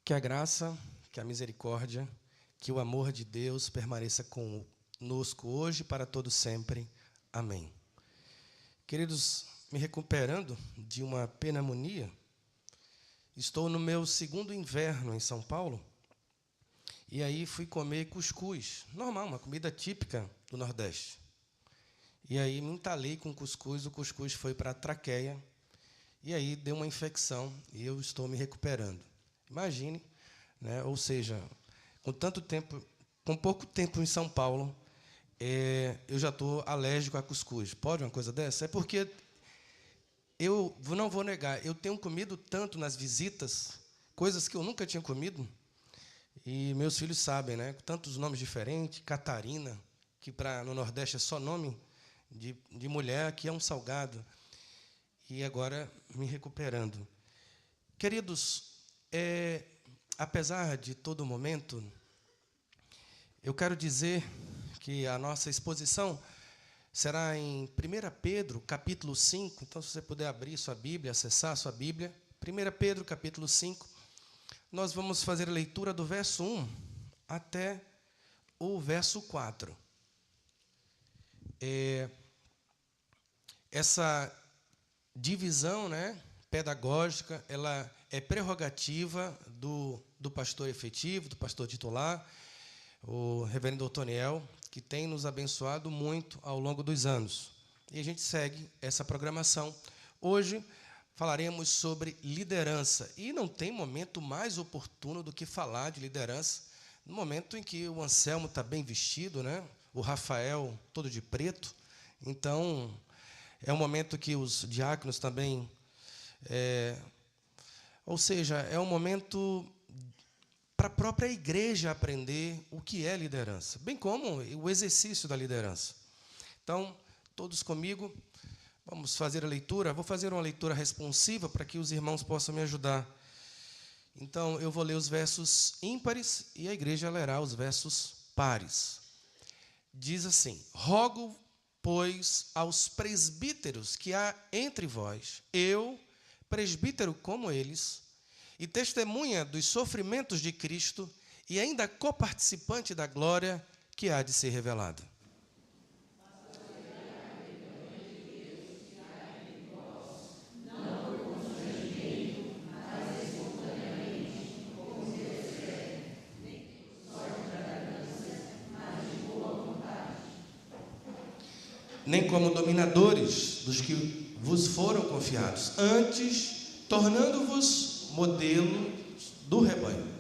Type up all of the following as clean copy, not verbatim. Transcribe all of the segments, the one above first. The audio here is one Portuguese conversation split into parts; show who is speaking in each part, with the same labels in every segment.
Speaker 1: Que a graça, que a misericórdia, que o amor de Deus permaneça conosco hoje e para todo sempre. Amém. Queridos, me recuperando de uma pneumonia, estou no meu segundo inverno em São Paulo, e aí fui comer cuscuz, normal, uma comida típica do Nordeste. E aí me entalei com o cuscuz foi para a traqueia, e aí deu uma infecção, e eu estou me recuperando. Imagine, né? Ou seja, com pouco tempo em São Paulo, eu já estou alérgico a cuscuz. Pode uma coisa dessa? É porque eu não vou negar, eu tenho comido tanto nas visitas, coisas que eu nunca tinha comido, e meus filhos sabem, né? Tantos nomes diferentes, Catarina, que no Nordeste é só nome de mulher, aqui é um salgado. E agora me recuperando. Queridos, apesar de todo momento, eu quero dizer que a nossa exposição será em 1 Pedro, capítulo 5. Então, se você puder abrir sua Bíblia, acessar a sua Bíblia. 1 Pedro, capítulo 5. Nós vamos fazer a leitura do verso 1 até o verso 4. Essa divisão, né, pedagógica, ela é prerrogativa do pastor efetivo, do pastor titular, o reverendo Otoniel, que tem nos abençoado muito ao longo dos anos. E a gente segue essa programação. Hoje falaremos sobre liderança. E não tem momento mais oportuno do que falar de liderança, no momento em que o Anselmo está bem vestido, né? O Rafael todo de preto. Então, é um momento que os diáconos também... ou seja, é um momento para a própria igreja aprender o que é liderança, bem como o exercício da liderança. Então, todos comigo, vamos fazer a leitura. Vou fazer uma leitura responsiva para que os irmãos possam me ajudar. Então, eu vou ler os versos ímpares e a igreja lerá os versos pares. Diz assim: rogo, pois, aos presbíteros que há entre vós, eu, presbítero como eles, e testemunha dos sofrimentos de Cristo, e ainda coparticipante da glória que há de ser revelada. Nem como dominadores dos que vos foram confiados, antes tornando-vos modelo do rebanho.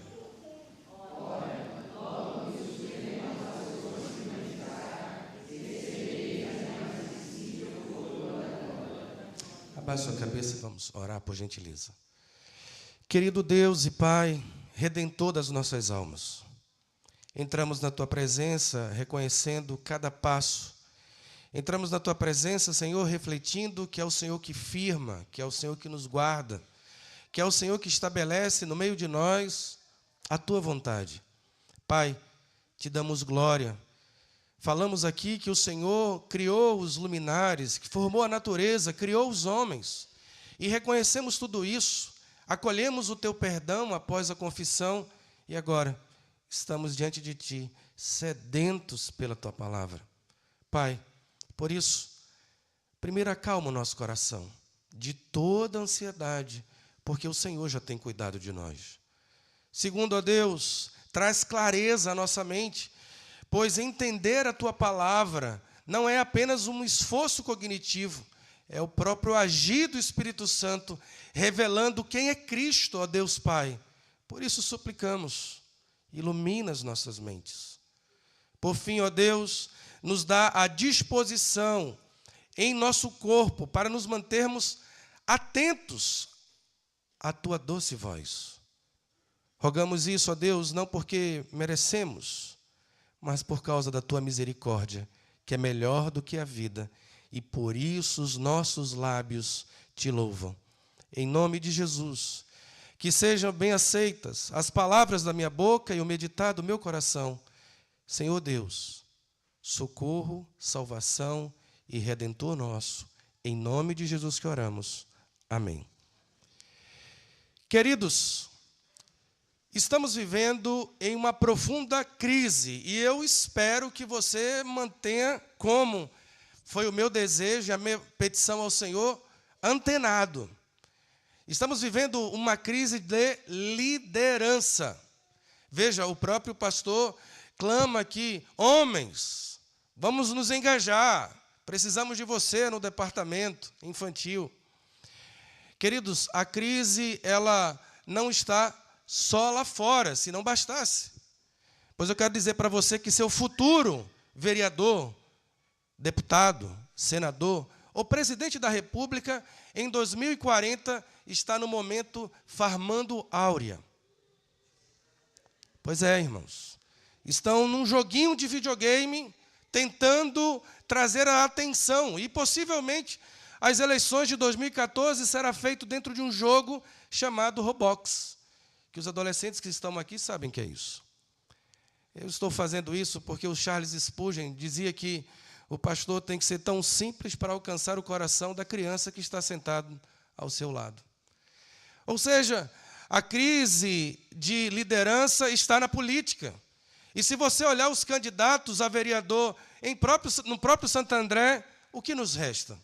Speaker 1: Abaixe sua cabeça e vamos orar, por gentileza. Querido Deus e Pai, Redentor das nossas almas, entramos na Tua presença reconhecendo cada passo. Entramos na Tua presença, Senhor, refletindo que é o Senhor que firma, que é o Senhor que nos guarda, que é o Senhor que estabelece no meio de nós a Tua vontade. Pai, Te damos glória. Falamos aqui que o Senhor criou os luminares, que formou a natureza, criou os homens. E reconhecemos tudo isso, acolhemos o Teu perdão após a confissão e agora estamos diante de Ti, sedentos pela Tua palavra. Pai, por isso, primeiro acalma o nosso coração de toda ansiedade, porque o Senhor já tem cuidado de nós. Segundo, ó Deus, traz clareza à nossa mente, pois entender a Tua palavra não é apenas um esforço cognitivo, é o próprio agir do Espírito Santo, revelando quem é Cristo, ó Deus Pai. Por isso suplicamos, ilumina as nossas mentes. Por fim, ó Deus, nos dá a disposição em nosso corpo para nos mantermos atentos à Tua doce voz. Rogamos isso, ó Deus, não porque merecemos, mas por causa da Tua misericórdia, que é melhor do que a vida, e por isso os nossos lábios Te louvam. Em nome de Jesus, que sejam bem aceitas as palavras da minha boca e o meditar do meu coração. Senhor Deus, socorro, salvação e Redentor nosso, em nome de Jesus que oramos. Amém. Queridos, Estamos vivendo em uma profunda crise e eu espero que você mantenha, como foi o meu desejo e a minha petição ao Senhor, antenado. Estamos vivendo uma crise de liderança. Veja, o próprio pastor clama aqui: homens, vamos nos engajar, precisamos de você no departamento infantil. Queridos, a crise, ela não está só lá fora, se não bastasse. Pois eu quero dizer para você que seu futuro vereador, deputado, senador ou presidente da República, em 2040, está no momento farmando áurea. Pois é, irmãos. Estão num joguinho de videogame, tentando trazer a atenção. E, possivelmente, as eleições de 2014 será feito dentro de um jogo chamado Roblox, que os adolescentes que estão aqui sabem que é isso. Eu estou fazendo isso porque o Charles Spurgeon dizia que o pastor tem que ser tão simples para alcançar o coração da criança que está sentado ao seu lado. Ou seja, a crise de liderança está na política. E se você olhar os candidatos a vereador no próprio Santo André, o que nos resta?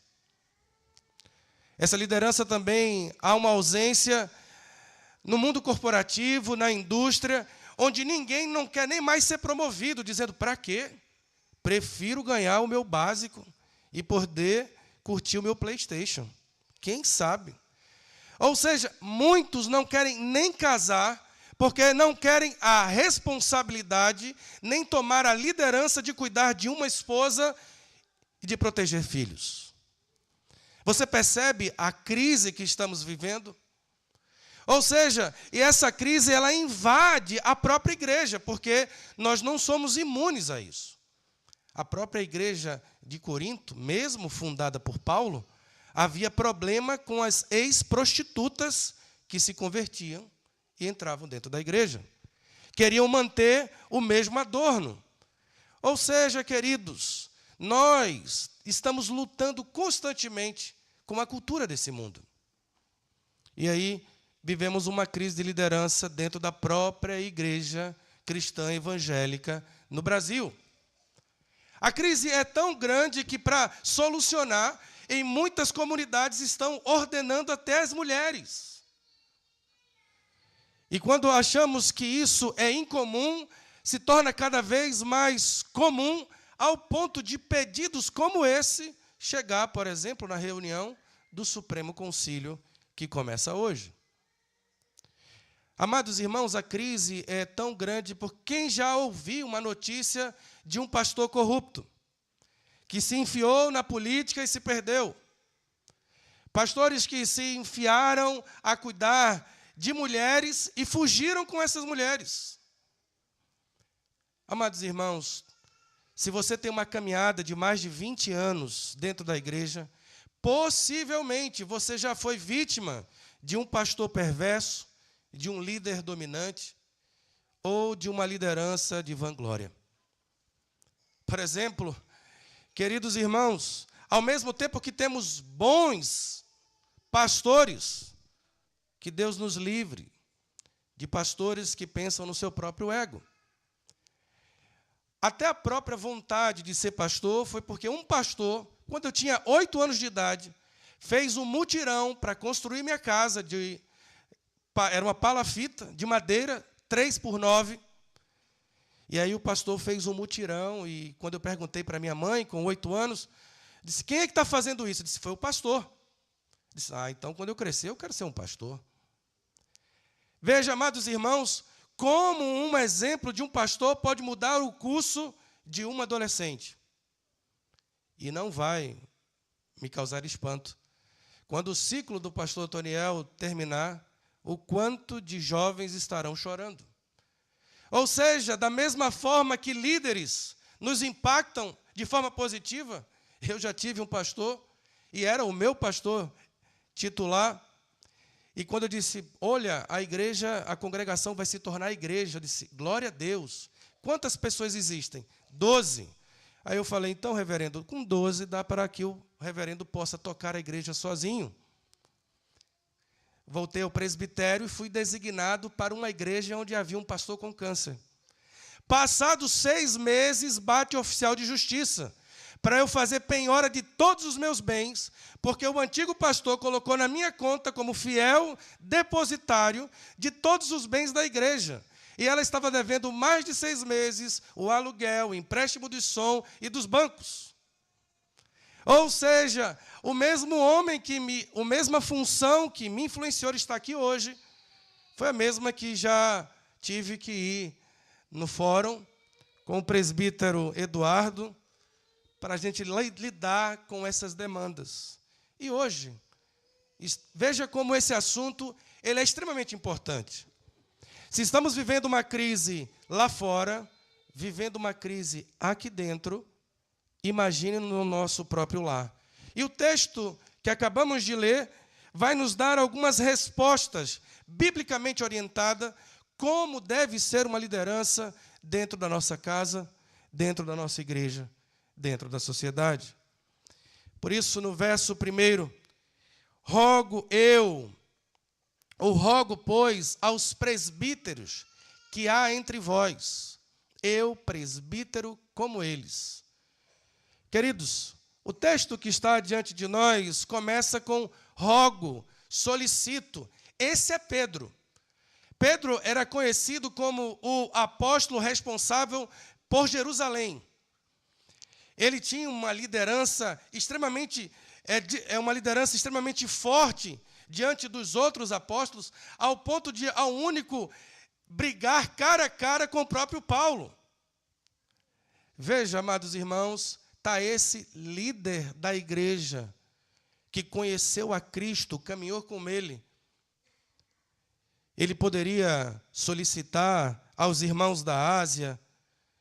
Speaker 1: Essa liderança também há uma ausência no mundo corporativo, na indústria, onde ninguém não quer nem mais ser promovido, dizendo: para quê? Prefiro ganhar o meu básico e poder curtir o meu PlayStation. Quem sabe? Ou seja, muitos não querem nem casar, porque não querem a responsabilidade, nem tomar a liderança de cuidar de uma esposa e de proteger filhos. Você percebe a crise que estamos vivendo? Ou seja, e essa crise ela invade a própria igreja, porque nós não somos imunes a isso. A própria igreja de Corinto, mesmo fundada por Paulo, havia problema com as ex-prostitutas que se convertiam e entravam dentro da igreja. Queriam manter o mesmo adorno. Ou seja, queridos, nós estamos lutando constantemente com a cultura desse mundo. E aí vivemos uma crise de liderança dentro da própria igreja cristã evangélica no Brasil. A crise é tão grande que, para solucionar, em muitas comunidades estão ordenando até as mulheres. E quando achamos que isso é incomum, se torna cada vez mais comum, ao ponto de pedidos como esse chegar, por exemplo, na reunião do Supremo Concílio, que começa hoje. Amados irmãos, a crise é tão grande porque quem já ouviu uma notícia de um pastor corrupto, que se enfiou na política e se perdeu. Pastores que se enfiaram a cuidar de mulheres e fugiram com essas mulheres. Amados irmãos, se você tem uma caminhada de mais de 20 anos dentro da igreja, possivelmente você já foi vítima de um pastor perverso, de um líder dominante ou de uma liderança de vanglória. Por exemplo, queridos irmãos, ao mesmo tempo que temos bons pastores, que Deus nos livre de pastores que pensam no seu próprio ego. Até a própria vontade de ser pastor foi porque um pastor, quando eu tinha 8 anos de idade, fez um mutirão para construir minha casa. Era uma palafita de madeira, 3x9. E aí o pastor fez um mutirão, e quando eu perguntei para minha mãe, com 8 anos, disse: quem é que está fazendo isso? Eu disse: foi o pastor. Disse: então quando eu crescer eu quero ser um pastor. Veja, amados irmãos, como um exemplo de um pastor pode mudar o curso de uma adolescente. E não vai me causar espanto quando o ciclo do pastor Toniel terminar, o quanto de jovens estarão chorando. Ou seja, da mesma forma que líderes nos impactam de forma positiva, eu já tive um pastor, e era o meu pastor titular, e quando eu disse: olha, a igreja, a congregação vai se tornar igreja, eu disse: glória a Deus. Quantas pessoas existem? 12. Aí eu falei: então, reverendo, com 12 dá para que o reverendo possa tocar a igreja sozinho. voltei ao presbitério e fui designado para uma igreja onde havia um pastor com câncer. Passados 6 meses, bate o oficial de justiça para eu fazer penhora de todos os meus bens, porque o antigo pastor colocou na minha conta como fiel depositário de todos os bens da igreja. E ela estava devendo mais de 6 meses o aluguel, o empréstimo de som e dos bancos. Ou seja, o mesmo homem a mesma função que me influenciou está aqui hoje, foi a mesma que já tive que ir no fórum com o presbítero Eduardo, para a gente lidar com essas demandas. E hoje, veja como esse assunto ele é extremamente importante. Se estamos vivendo uma crise lá fora, vivendo uma crise aqui dentro, imagine no nosso próprio lar. E o texto que acabamos de ler vai nos dar algumas respostas biblicamente orientadas como deve ser uma liderança dentro da nossa casa, dentro da nossa igreja, dentro da sociedade. Por isso, no verso 1, rogo, pois, aos presbíteros que há entre vós, eu, presbítero, como eles. Queridos, o texto que está diante de nós começa com rogo, solicito. Esse é Pedro. Pedro era conhecido como o apóstolo responsável por Jerusalém. Ele tinha uma liderança extremamente forte diante dos outros apóstolos, ao ponto de, ao único, brigar cara a cara com o próprio Paulo. Veja, amados irmãos, está esse líder da igreja que conheceu a Cristo, caminhou com ele. Ele poderia solicitar aos irmãos da Ásia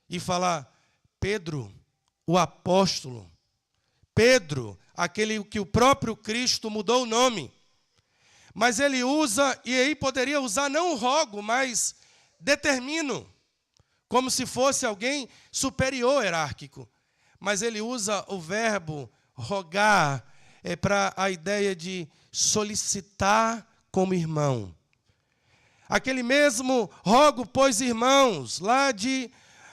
Speaker 1: e falar: Pedro, o apóstolo, Pedro, aquele que o próprio Cristo mudou o nome. Mas ele usa, e aí poderia usar não rogo, mas determino, como se fosse alguém superior hierárquico. Mas ele usa o verbo rogar para a ideia de solicitar como irmão. Aquele mesmo rogo, pois, irmãos, lá de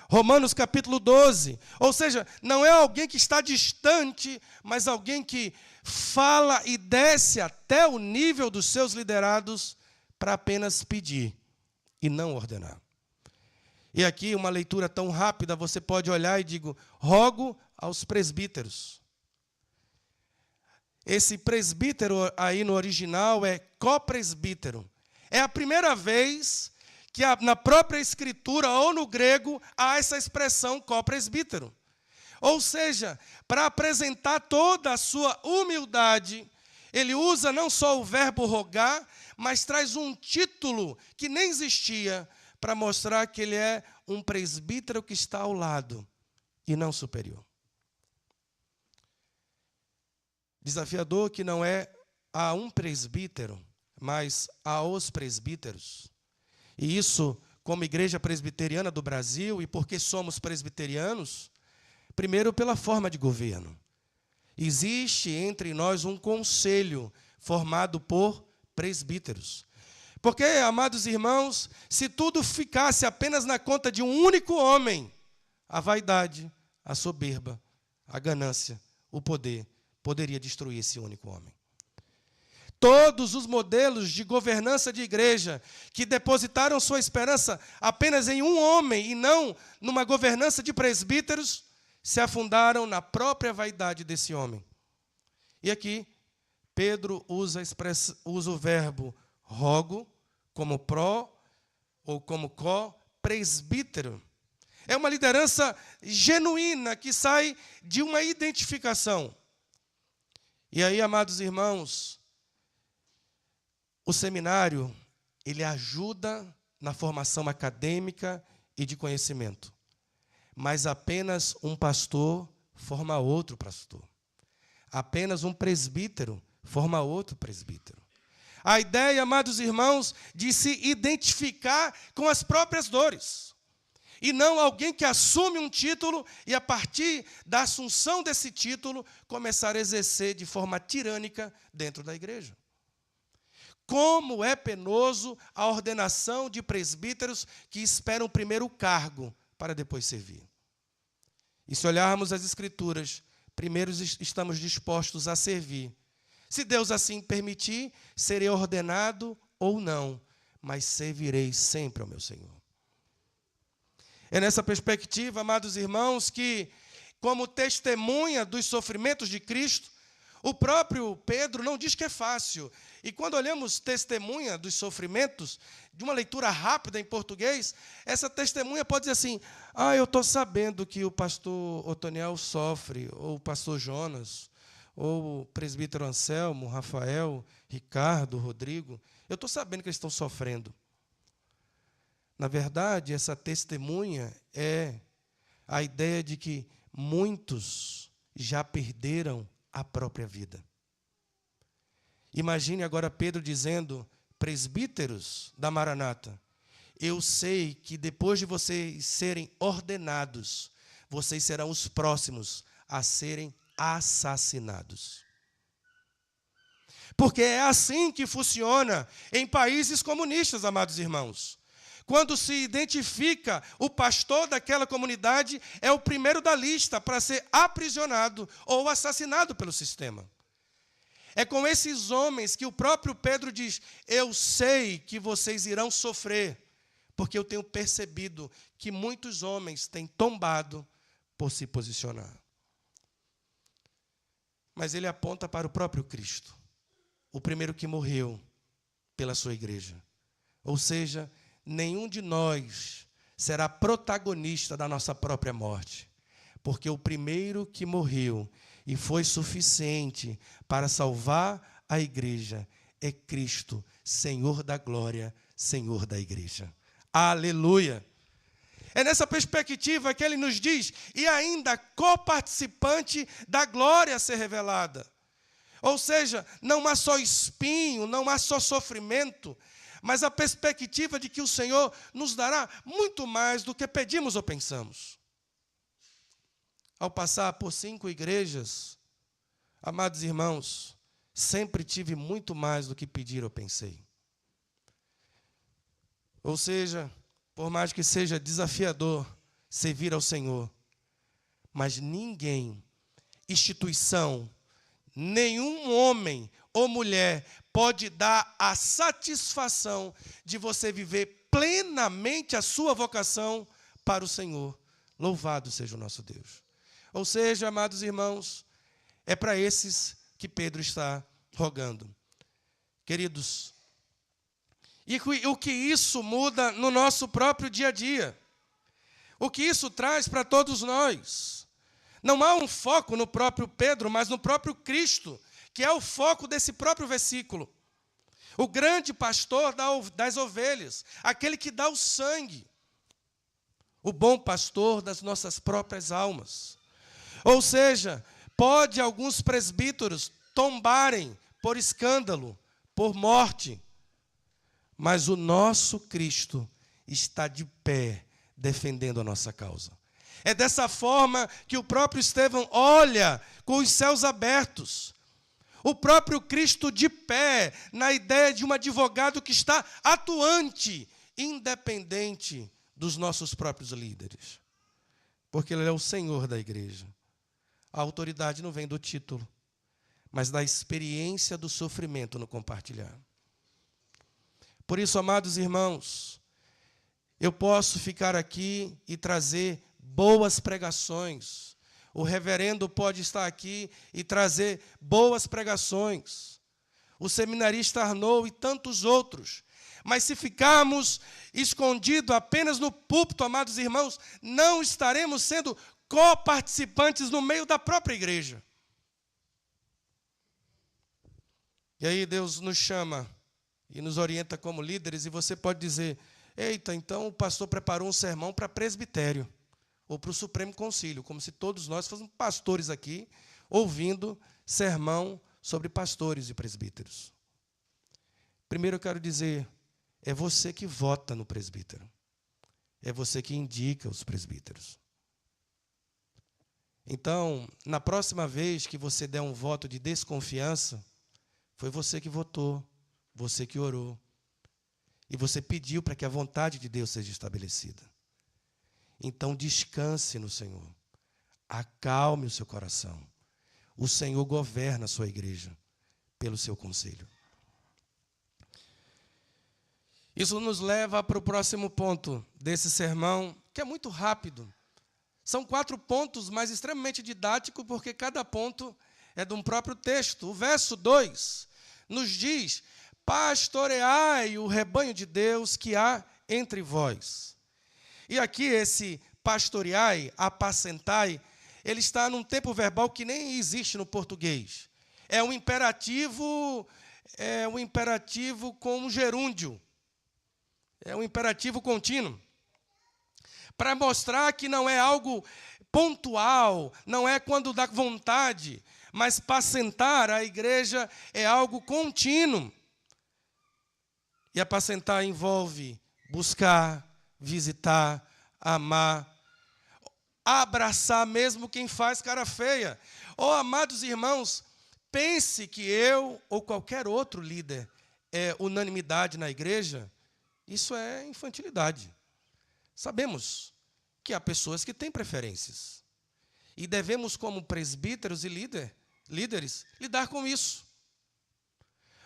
Speaker 1: Romanos capítulo 12. Ou seja, não é alguém que está distante, mas alguém que fala e desce até o nível dos seus liderados para apenas pedir e não ordenar. E aqui, uma leitura tão rápida, você pode olhar e digo, rogo aos presbíteros. Esse presbítero aí no original é copresbítero. É a primeira vez que na própria Escritura ou no grego há essa expressão copresbítero. Ou seja, para apresentar toda a sua humildade, ele usa não só o verbo rogar, mas traz um título que nem existia para mostrar que ele é um presbítero que está ao lado e não superior. Desafiador que não é a um presbítero, mas aos presbíteros. E isso, como Igreja Presbiteriana do Brasil, e porque somos presbiterianos, primeiro pela forma de governo. Existe entre nós um conselho formado por presbíteros. Porque, amados irmãos, se tudo ficasse apenas na conta de um único homem, a vaidade, a soberba, a ganância, o poder, poderia destruir esse único homem. Todos os modelos de governança de igreja que depositaram sua esperança apenas em um homem e não numa governança de presbíteros, se afundaram na própria vaidade desse homem. E aqui, Pedro usa o verbo rogo como pró ou como co-presbítero. É uma liderança genuína que sai de uma identificação. E aí, amados irmãos, o seminário, ele ajuda na formação acadêmica e de conhecimento. Mas apenas um pastor forma outro pastor. Apenas um presbítero forma outro presbítero. A ideia, amados irmãos, de se identificar com as próprias dores. E não alguém que assume um título e, a partir da assunção desse título, começar a exercer de forma tirânica dentro da igreja. como é penoso a ordenação de presbíteros que esperam primeiro o cargo para depois servir. E se olharmos as Escrituras, primeiro estamos dispostos a servir. Se Deus assim permitir, serei ordenado ou não, mas servirei sempre ao meu Senhor. É nessa perspectiva, amados irmãos, que, como testemunha dos sofrimentos de Cristo, o próprio Pedro não diz que é fácil. E quando olhamos testemunha dos sofrimentos, de uma leitura rápida em português, essa testemunha pode dizer assim: eu estou sabendo que o pastor Otoniel sofre, ou o pastor Jonas, ou o presbítero Anselmo, Rafael, Ricardo, Rodrigo. Eu estou sabendo que eles estão sofrendo. Na verdade, essa testemunha é a ideia de que muitos já perderam a própria vida. Imagine agora Pedro dizendo: presbíteros da Maranata, eu sei que depois de vocês serem ordenados, vocês serão os próximos a serem assassinados. Porque é assim que funciona em países comunistas, amados irmãos. Quando se identifica o pastor daquela comunidade, é o primeiro da lista para ser aprisionado ou assassinado pelo sistema. É com esses homens que o próprio Pedro diz: eu sei que vocês irão sofrer, porque eu tenho percebido que muitos homens têm tombado por se posicionar. Mas ele aponta para o próprio Cristo, o primeiro que morreu pela sua igreja. Ou seja, nenhum de nós será protagonista da nossa própria morte, porque o primeiro que morreu e foi suficiente para salvar a igreja é Cristo, Senhor da glória, Senhor da igreja. Aleluia! É nessa perspectiva que ele nos diz: e ainda coparticipante da glória a ser revelada. Ou seja, não há só espinho, não há só sofrimento, mas a perspectiva de que o Senhor nos dará muito mais do que pedimos ou pensamos. Ao passar por 5 igrejas, amados irmãos, sempre tive muito mais do que pedir ou pensei. Ou seja, por mais que seja desafiador servir ao Senhor, mas ninguém, instituição, nenhum homem ou mulher pode dar a satisfação de você viver plenamente a sua vocação para o Senhor. Louvado seja o nosso Deus. Ou seja, amados irmãos, é para esses que Pedro está rogando. Queridos, e o que isso muda no nosso próprio dia a dia? O que isso traz para todos nós? Não há um foco no próprio Pedro, mas no próprio Cristo, que é o foco desse próprio versículo. O grande pastor das ovelhas, aquele que dá o sangue. O bom pastor das nossas próprias almas. Ou seja, pode alguns presbíteros tombarem por escândalo, por morte, mas o nosso Cristo está de pé defendendo a nossa causa. É dessa forma que o próprio Estevão olha com os céus abertos. O próprio Cristo de pé, na ideia de um advogado que está atuante, independente dos nossos próprios líderes. Porque Ele é o Senhor da igreja. A autoridade não vem do título, mas da experiência do sofrimento no compartilhar. Por isso, amados irmãos, eu posso ficar aqui e trazer boas pregações. O reverendo pode estar aqui e trazer boas pregações. O seminarista Arnaud e tantos outros. Mas se ficarmos escondidos apenas no púlpito, amados irmãos, não estaremos sendo coparticipantes no meio da própria igreja. E aí Deus nos chama e nos orienta como líderes, e você pode dizer: eita, então o pastor preparou um sermão para presbitério, ou para o Supremo Concílio, como se todos nós fôssemos pastores aqui, ouvindo sermão sobre pastores e presbíteros. Primeiro eu quero dizer, é você que vota no presbítero. É você que indica os presbíteros. Então, na próxima vez que você der um voto de desconfiança, foi você que votou, você que orou. E você pediu para que a vontade de Deus seja estabelecida. Então descanse no Senhor. Acalme o seu coração. O Senhor governa a sua igreja pelo seu conselho. Isso nos leva para o próximo ponto desse sermão, que é muito rápido. São 4 pontos, mas extremamente didático, porque cada ponto é de um próprio texto. O verso 2 nos diz: pastoreai o rebanho de Deus que há entre vós. E aqui esse pastoreai, apacentai, ele está num tempo verbal que nem existe no português. É um imperativo com um gerúndio. É um imperativo contínuo. Para mostrar que não é algo pontual, não é quando dá vontade, mas apacentar a igreja é algo contínuo. E apacentar envolve buscar, visitar, amar, abraçar mesmo quem faz cara feia. Oh, amados irmãos, pense que eu ou qualquer outro líder é unanimidade na igreja. Isso é infantilidade. Sabemos que há pessoas que têm preferências. E devemos, como presbíteros e líderes, lidar com isso.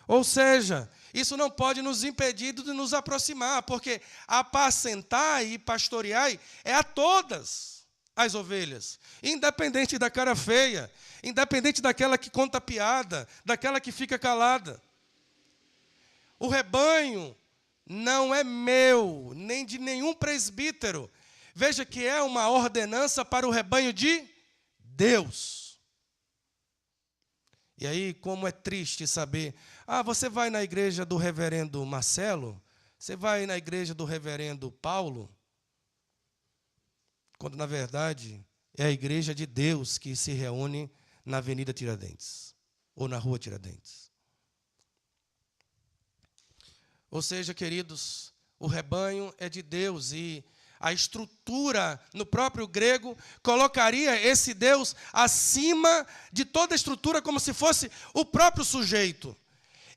Speaker 1: Ou seja, isso não pode nos impedir de nos aproximar, porque apacentar e pastorear é a todas as ovelhas, independente da cara feia, independente daquela que conta piada, daquela que fica calada. O rebanho não é meu, nem de nenhum presbítero. Veja que é uma ordenança para o rebanho de Deus. E aí, como é triste saber, você vai na igreja do reverendo Marcelo? Você vai na igreja do reverendo Paulo? Quando, na verdade, é a igreja de Deus que se reúne na Avenida Tiradentes, ou na Rua Tiradentes. Ou seja, queridos, o rebanho é de Deus e a estrutura no próprio grego colocaria esse Deus acima de toda a estrutura, como se fosse o próprio sujeito.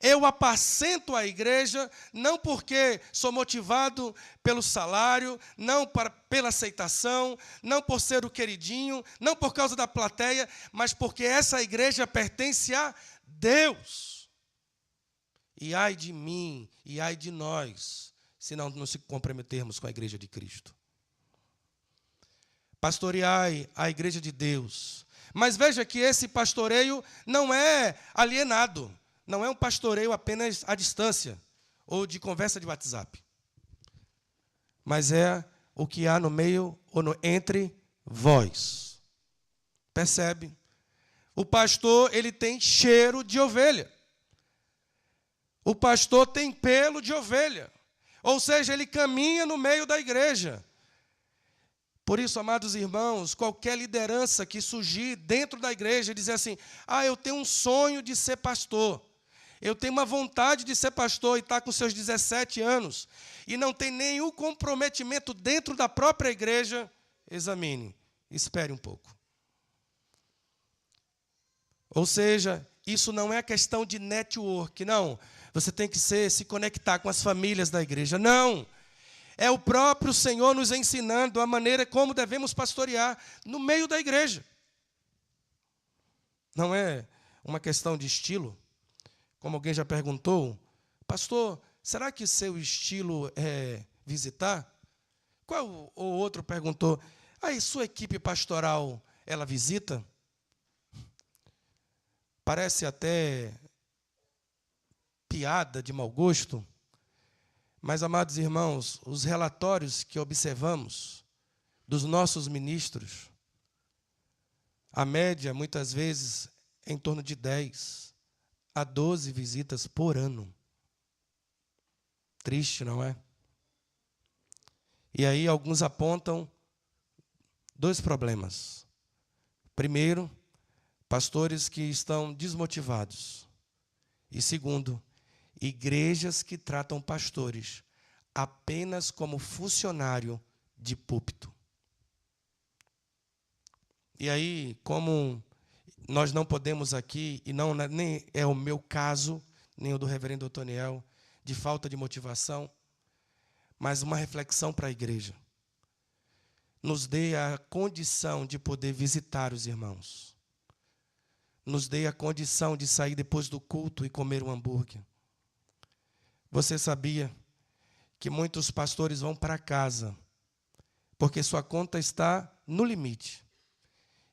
Speaker 1: Eu apacento a igreja não porque sou motivado pelo salário, não pela aceitação, não por ser o queridinho, não por causa da plateia, mas porque essa igreja pertence a Deus. E ai de mim, e ai de nós, se não nos comprometermos com a igreja de Cristo. Pastoreai a igreja de Deus. Mas veja que esse pastoreio não é alienado. Não é um pastoreio apenas à distância, ou de conversa de WhatsApp. Mas é o que há no meio, ou entre vós. Percebe? O pastor, ele tem cheiro de ovelha. O pastor tem pelo de ovelha. Ou seja, ele caminha no meio da igreja. Por isso, amados irmãos, qualquer liderança que surgir dentro da igreja e dizer assim: eu tenho um sonho de ser pastor, eu tenho uma vontade de ser pastor, e está com seus 17 anos, e não tem nenhum comprometimento dentro da própria igreja, examine, espere um pouco. Ou seja, isso não é questão de network, não. Você tem que se conectar com as famílias da igreja. Não. É o próprio Senhor nos ensinando a maneira como devemos pastorear no meio da igreja. Não é uma questão de estilo. Como alguém já perguntou: pastor, será que seu estilo é visitar? Qual o outro perguntou: e sua equipe pastoral, ela visita? Parece até piada de mau gosto, mas, amados irmãos, os relatórios que observamos dos nossos ministros, a média, muitas vezes, é em torno de 10 a 12 visitas por ano. Triste, não é? E aí alguns apontam 2 problemas. Primeiro, pastores que estão desmotivados. E segundo, igrejas que tratam pastores apenas como funcionário de púlpito. E aí, como nós não podemos aqui, e nem é o meu caso nem o do reverendo Otoniel, de falta de motivação, mas uma reflexão para a igreja. Nos dê a condição de poder visitar os irmãos. Nos dê a condição de sair depois do culto e comer um hambúrguer. Você sabia que muitos pastores vão para casa porque sua conta está no limite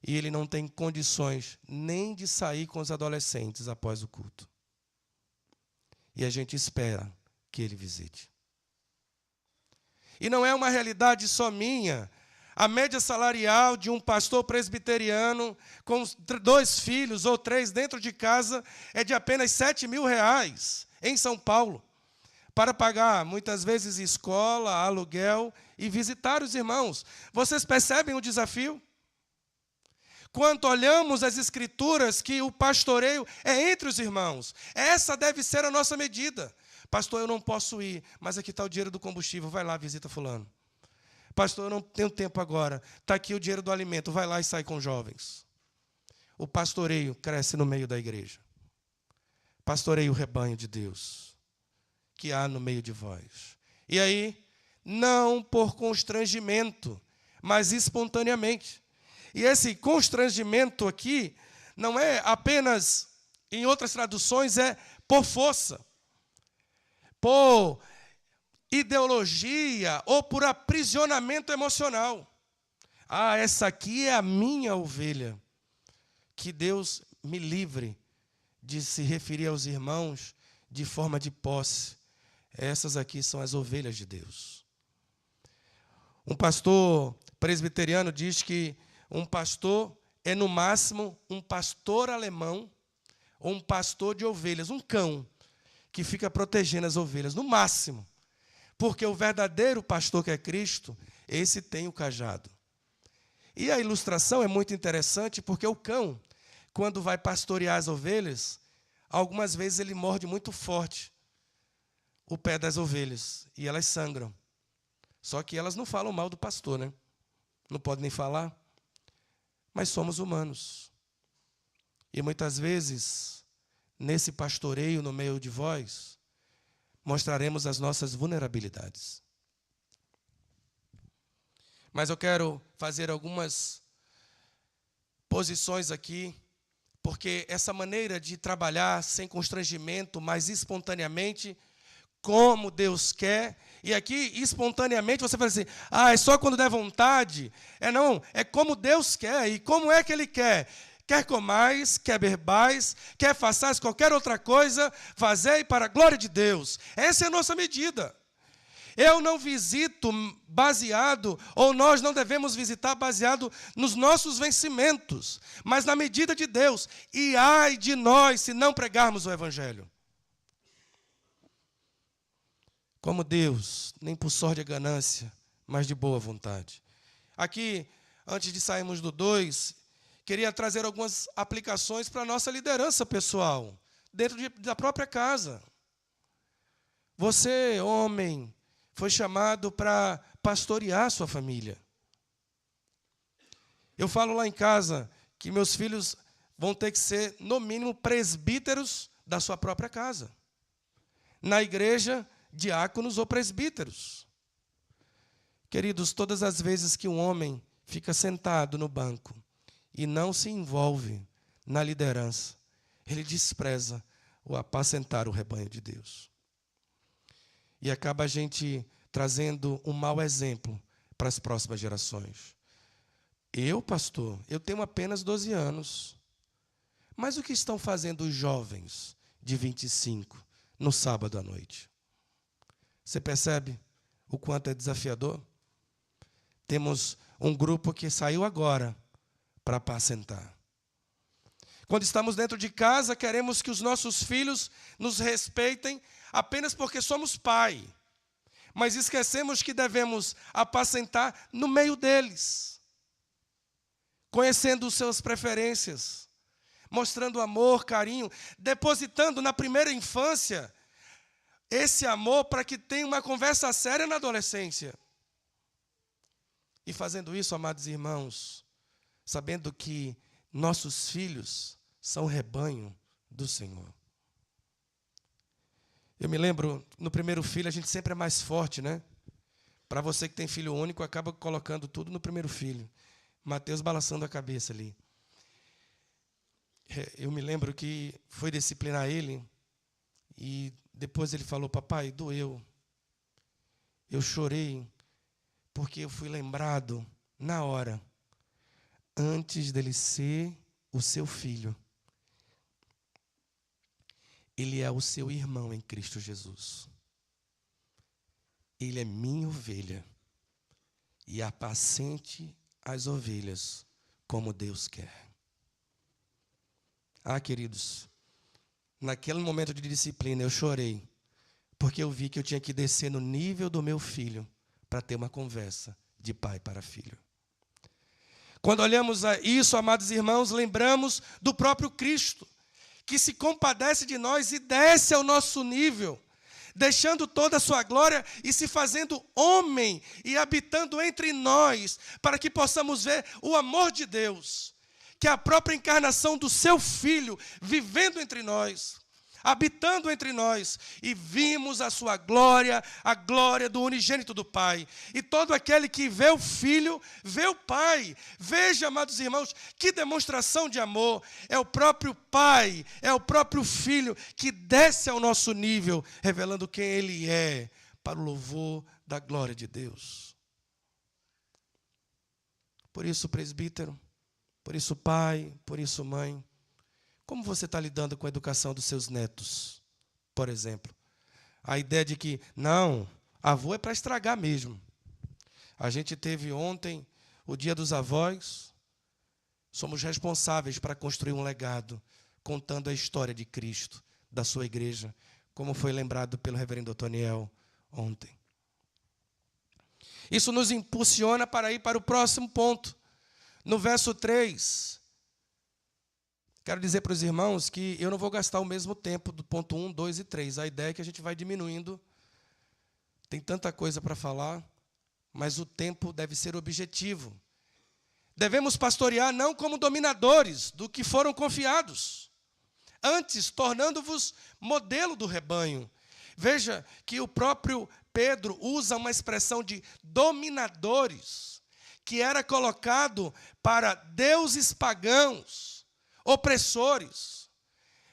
Speaker 1: e ele não tem condições nem de sair com os adolescentes após o culto? E a gente espera que ele visite. E não é uma realidade só minha. A média salarial de um pastor presbiteriano com 2 filhos ou 3 dentro de casa é de apenas R$7.000 em São Paulo, para pagar, muitas vezes, escola, aluguel e visitar os irmãos. Vocês percebem o desafio? Quando olhamos as Escrituras, que o pastoreio é entre os irmãos, essa deve ser a nossa medida. Pastor, eu não posso ir, mas aqui está o dinheiro do combustível, vai lá, visita fulano. Pastor, eu não tenho tempo agora, está aqui o dinheiro do alimento, vai lá e sai com jovens. O pastoreio cresce no meio da igreja. Pastoreio o rebanho de Deus que há no meio de vós. E aí, não por constrangimento, mas espontaneamente. E esse constrangimento aqui não é apenas, em outras traduções, é por força, por ideologia ou por aprisionamento emocional. Ah, essa aqui é a minha ovelha. Que Deus me livre de se referir aos irmãos de forma de posse. Essas aqui são as ovelhas de Deus. Um pastor presbiteriano diz que um pastor é, no máximo, um pastor alemão ou um pastor de ovelhas, um cão que fica protegendo as ovelhas, no máximo. Porque o verdadeiro pastor, que é Cristo, esse tem o cajado. E a ilustração é muito interessante, porque o cão, quando vai pastorear as ovelhas, algumas vezes ele morde muito forte o pé das ovelhas, e elas sangram. Só que elas não falam mal do pastor, né? Não podem nem falar. Mas somos humanos. E muitas vezes, nesse pastoreio no meio de vós, mostraremos as nossas vulnerabilidades. Mas eu quero fazer algumas posições aqui, porque essa maneira de trabalhar sem constrangimento, mas espontaneamente, como Deus quer, e aqui espontaneamente você fala assim, é só quando der vontade. Não, é como Deus quer. E como é que Ele quer? Quer comais, quer bebais, quer façais qualquer outra coisa, fazei para a glória de Deus. Essa é a nossa medida. Eu não visito baseado, ou nós não devemos visitar baseado nos nossos vencimentos, mas na medida de Deus. E ai de nós se não pregarmos o Evangelho. Como Deus, nem por sorte e ganância, mas de boa vontade. Aqui, antes de sairmos do 2, queria trazer algumas aplicações para a nossa liderança pessoal, dentro da própria casa. Você, homem, foi chamado para pastorear sua família. Eu falo lá em casa que meus filhos vão ter que ser, no mínimo, presbíteros da sua própria casa. Na igreja, diáconos ou presbíteros. Queridos, todas as vezes que um homem fica sentado no banco e não se envolve na liderança, ele despreza o apacentar o rebanho de Deus. E acaba a gente trazendo um mau exemplo para as próximas gerações. Eu, pastor, eu tenho apenas 12 anos. Mas o que estão fazendo os jovens de 25 no sábado à noite? Você percebe o quanto é desafiador? Temos um grupo que saiu agora para apacentar. Quando estamos dentro de casa, queremos que os nossos filhos nos respeitem apenas porque somos pai. Mas esquecemos que devemos apacentar no meio deles, conhecendo suas preferências, mostrando amor, carinho, depositando na primeira infância esse amor para que tenha uma conversa séria na adolescência. E fazendo isso, amados irmãos, sabendo que nossos filhos são rebanho do Senhor. Eu me lembro, no primeiro filho, a gente sempre é mais forte, né? Para você que tem filho único, acaba colocando tudo no primeiro filho. Mateus balançando a cabeça ali. Eu me lembro que foi disciplinar ele e depois ele falou: papai, doeu. Eu chorei porque eu fui lembrado na hora, antes dele ser o seu filho. Ele é o seu irmão em Cristo Jesus. Ele é minha ovelha e apacente as ovelhas como Deus quer. Ah, queridos, naquele momento de disciplina eu chorei, porque eu vi que eu tinha que descer no nível do meu filho para ter uma conversa de pai para filho. Quando olhamos a isso, amados irmãos, lembramos do próprio Cristo, que se compadece de nós e desce ao nosso nível, deixando toda a sua glória e se fazendo homem e habitando entre nós, para que possamos ver o amor de Deus, que é a própria encarnação do seu Filho, vivendo entre nós, habitando entre nós, e vimos a sua glória, a glória do unigênito do Pai. E todo aquele que vê o Filho, vê o Pai. Veja, amados irmãos, que demonstração de amor. É o próprio Pai, é o próprio Filho que desce ao nosso nível, revelando quem Ele é, para o louvor da glória de Deus. Por isso, presbítero, por isso, pai, por isso, mãe, como você está lidando com a educação dos seus netos, por exemplo? A ideia de que, não, avô é para estragar mesmo. A gente teve ontem o Dia dos Avós. Somos responsáveis para construir um legado, contando a história de Cristo, da sua igreja, como foi lembrado pelo reverendo Otoniel ontem. Isso nos impulsiona para ir para o próximo ponto. No verso 3... Quero dizer para os irmãos que eu não vou gastar o mesmo tempo do ponto 1, 2 e 3. A ideia é que a gente vai diminuindo. Tem tanta coisa para falar, mas o tempo deve ser objetivo. Devemos pastorear não como dominadores do que foram confiados, antes tornando-vos modelo do rebanho. Veja que o próprio Pedro usa uma expressão de dominadores, que era colocado para deuses pagãos, opressores.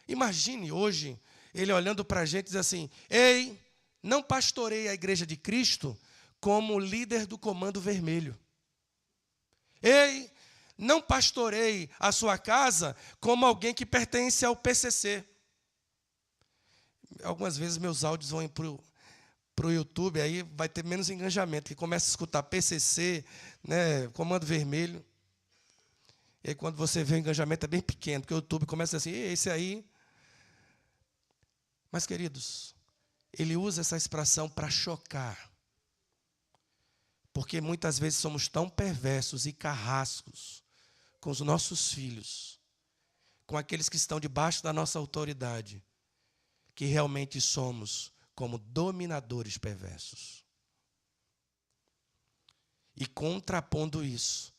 Speaker 1: Imagine hoje ele olhando para a gente e diz assim: ei, não pastorei a igreja de Cristo como líder do Comando Vermelho. Ei, não pastorei a sua casa como alguém que pertence ao PCC. Algumas vezes meus áudios vão para o YouTube, aí vai ter menos engajamento, que começa a escutar PCC, né, Comando Vermelho. E aí, quando você vê o engajamento é bem pequeno, porque o YouTube começa assim: esse aí. Mas, queridos, ele usa essa expressão para chocar. Porque muitas vezes somos tão perversos e carrascos com os nossos filhos, com aqueles que estão debaixo da nossa autoridade, que realmente somos como dominadores perversos. E contrapondo isso,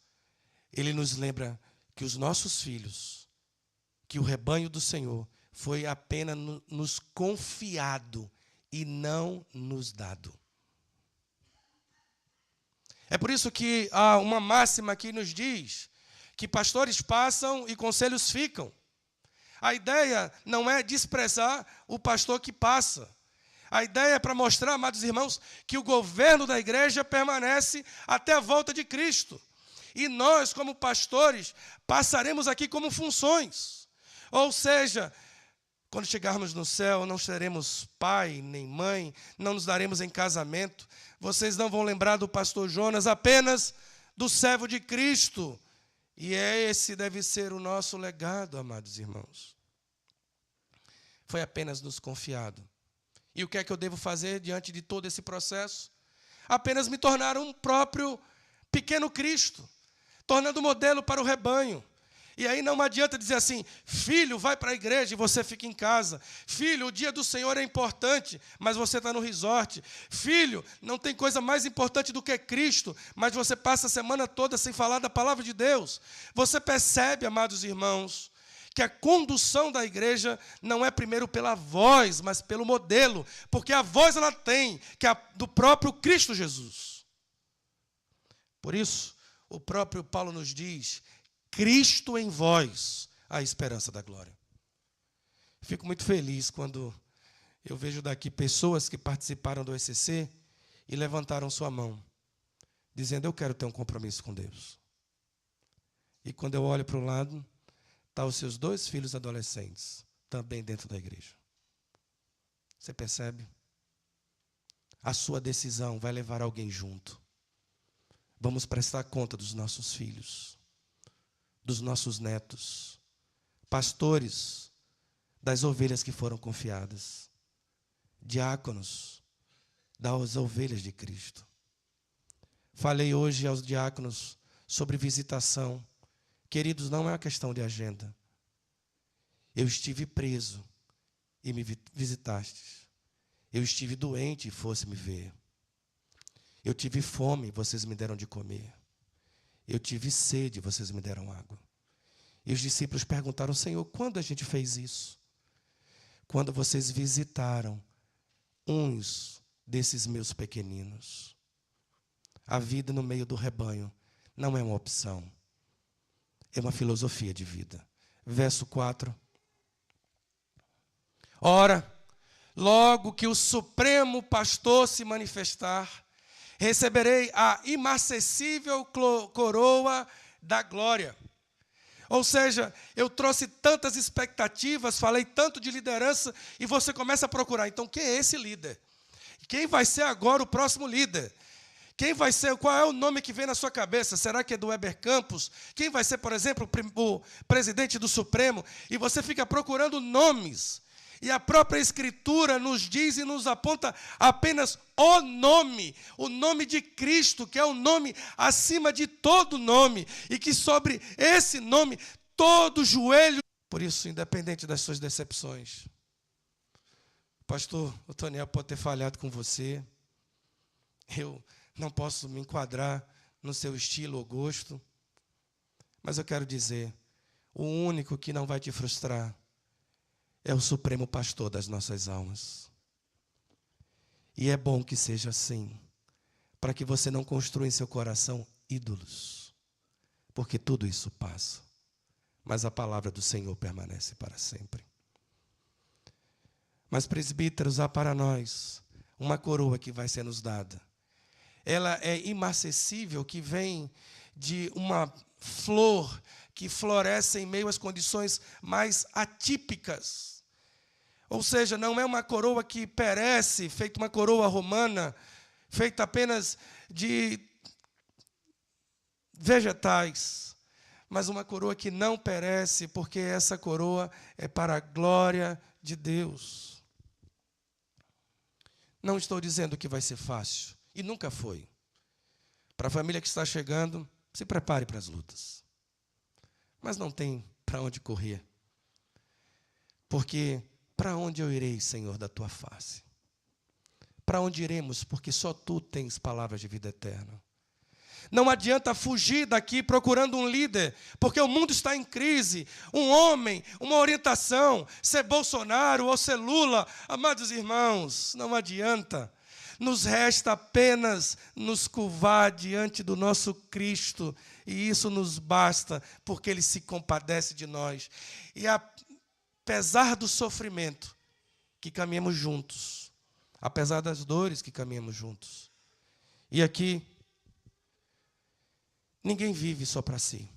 Speaker 1: ele nos lembra que os nossos filhos, que o rebanho do Senhor foi apenas nos confiado e não nos dado. É por isso que há uma máxima que nos diz que pastores passam e conselhos ficam. A ideia não é desprezar o pastor que passa. A ideia é para mostrar, amados irmãos, que o governo da igreja permanece até a volta de Cristo. E nós, como pastores, passaremos aqui como funções. Ou seja, quando chegarmos no céu, não seremos pai nem mãe, não nos daremos em casamento. Vocês não vão lembrar do pastor Jonas, apenas do servo de Cristo. E esse deve ser o nosso legado, amados irmãos. Foi apenas nos confiado. E o que é que eu devo fazer diante de todo esse processo? Apenas me tornar um próprio pequeno Cristo, tornando modelo para o rebanho. E aí não adianta dizer assim: filho, vai para a igreja e você fica em casa. Filho, o dia do Senhor é importante, mas você está no resort. Filho, não tem coisa mais importante do que Cristo, mas você passa a semana toda sem falar da palavra de Deus. Você percebe, amados irmãos, que a condução da igreja não é primeiro pela voz, mas pelo modelo, porque a voz ela tem, que é do próprio Cristo Jesus. Por isso, o próprio Paulo nos diz: Cristo em vós, a esperança da glória. Fico muito feliz quando eu vejo daqui pessoas que participaram do ECC e levantaram sua mão, dizendo: eu quero ter um compromisso com Deus. E quando eu olho para o lado, estão os seus 2 filhos adolescentes, também dentro da igreja. Você percebe? A sua decisão vai levar alguém junto. Vamos prestar conta dos nossos filhos, dos nossos netos, pastores das ovelhas que foram confiadas, diáconos das ovelhas de Cristo. Falei hoje aos diáconos sobre visitação. Queridos, não é uma questão de agenda. Eu estive preso e me visitastes. Eu estive doente e fosse me ver. Eu tive fome e vocês me deram de comer. Eu tive sede e vocês me deram água. E os discípulos perguntaram: Senhor, quando a gente fez isso? Quando vocês visitaram uns desses meus pequeninos. A vida no meio do rebanho não é uma opção. É uma filosofia de vida. Verso 4. Ora, logo que o Supremo Pastor se manifestar, receberei a imarcessível coroa da glória. Ou seja, eu trouxe tantas expectativas, falei tanto de liderança, e você começa a procurar. Então, quem é esse líder? Quem vai ser agora o próximo líder? Quem vai ser, qual é o nome que vem na sua cabeça? Será que é do Weber Campos? Quem vai ser, por exemplo, o presidente do Supremo? E você fica procurando nomes. E a própria Escritura nos diz e nos aponta apenas o nome de Cristo, que é o nome acima de todo nome. E que sobre esse nome, todo joelho... Por isso, independente das suas decepções, pastor, o Toniel pode ter falhado com você. Eu não posso me enquadrar no seu estilo ou gosto. Mas eu quero dizer, o único que não vai te frustrar é o Supremo Pastor das nossas almas. E é bom que seja assim, para que você não construa em seu coração ídolos. Porque tudo isso passa. Mas a palavra do Senhor permanece para sempre. Mas, presbíteros, há para nós uma coroa que vai ser nos dada. Ela é imarcessível, que vem de uma flor que floresce em meio às condições mais atípicas. Ou seja, não é uma coroa que perece, feita uma coroa romana, feita apenas de vegetais, mas uma coroa que não perece, porque essa coroa é para a glória de Deus. Não estou dizendo que vai ser fácil. E nunca foi. Para a família que está chegando, se prepare para as lutas. Mas não tem para onde correr. Porque para onde eu irei, Senhor, da tua face? Para onde iremos? Porque só tu tens palavras de vida eterna. Não adianta fugir daqui procurando um líder, porque o mundo está em crise. Um homem, uma orientação, ser Bolsonaro ou ser Lula. Amados irmãos, não adianta. Nos resta apenas nos curvar diante do nosso Cristo, e isso nos basta, porque Ele se compadece de nós. E apesar do sofrimento, que caminhamos juntos, apesar das dores que caminhamos juntos. E aqui, ninguém vive só para si,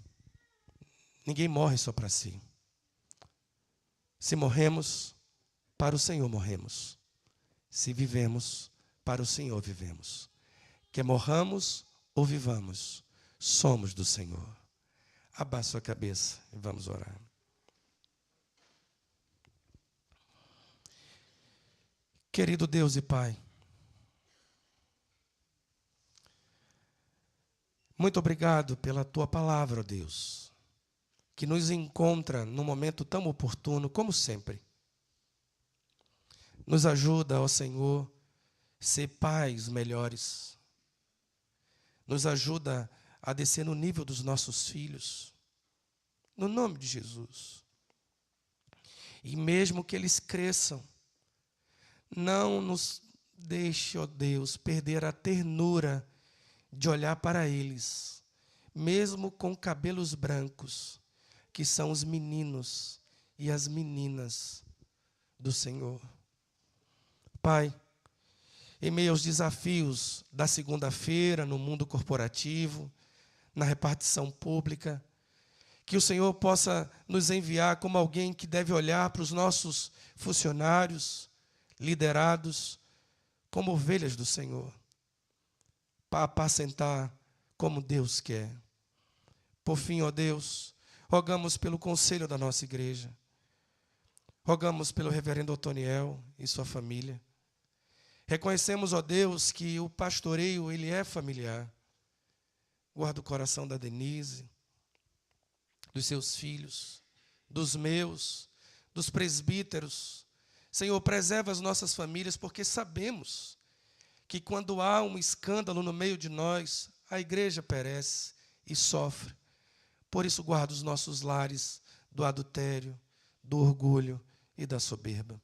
Speaker 1: ninguém morre só para si. Se morremos, para o Senhor morremos. Se vivemos, para o Senhor vivemos. Quer morramos ou vivamos, somos do Senhor. Abaixe sua cabeça e vamos orar. Querido Deus e Pai, muito obrigado pela Tua palavra, ó Deus, que nos encontra num momento tão oportuno, como sempre. Nos ajuda, ó Senhor, ser pais melhores. Nos ajuda a descer no nível dos nossos filhos. No nome de Jesus. E mesmo que eles cresçam, não nos deixe, ó Deus, perder a ternura de olhar para eles, mesmo com cabelos brancos, que são os meninos e as meninas do Senhor. Pai, em meio aos desafios da segunda-feira, no mundo corporativo, na repartição pública, que o Senhor possa nos enviar como alguém que deve olhar para os nossos funcionários, liderados, como ovelhas do Senhor, para apacentar como Deus quer. Por fim, ó Deus, rogamos pelo conselho da nossa igreja, rogamos pelo reverendo Otoniel e sua família. Reconhecemos, ó Deus, que o pastoreio, ele é familiar. Guarda o coração da Denise, dos seus filhos, dos meus, dos presbíteros. Senhor, preserva as nossas famílias, porque sabemos que quando há um escândalo no meio de nós, a igreja perece e sofre. Por isso, guarda os nossos lares do adultério, do orgulho e da soberba.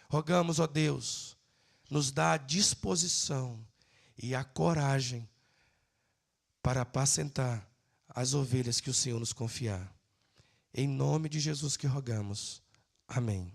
Speaker 1: Rogamos, ó Deus, nos dá a disposição e a coragem para apacentar as ovelhas que o Senhor nos confiar. Em nome de Jesus que rogamos. Amém.